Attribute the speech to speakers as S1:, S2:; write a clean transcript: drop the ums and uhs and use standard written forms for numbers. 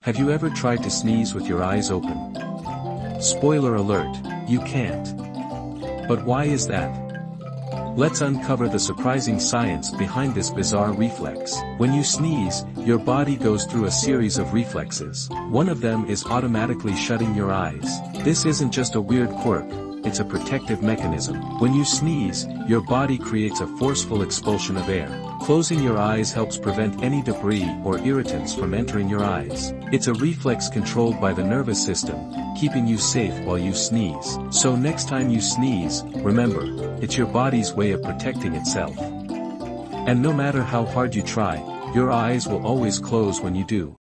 S1: Have you ever tried to sneeze with your eyes open? Spoiler alert, you can't. But why is that? Let's uncover the surprising science behind this bizarre reflex. When you sneeze, your body goes through a series of reflexes. One of them is automatically shutting your eyes. This isn't just a weird quirk, it's a protective mechanism. When you sneeze, your body creates a forceful expulsion of air. Closing your eyes helps prevent any debris or irritants from entering your eyes. It's a reflex controlled by the nervous system, keeping you safe while you sneeze. So next time you sneeze, remember, it's your body's way of protecting itself. And no matter how hard you try, your eyes will always close when you do.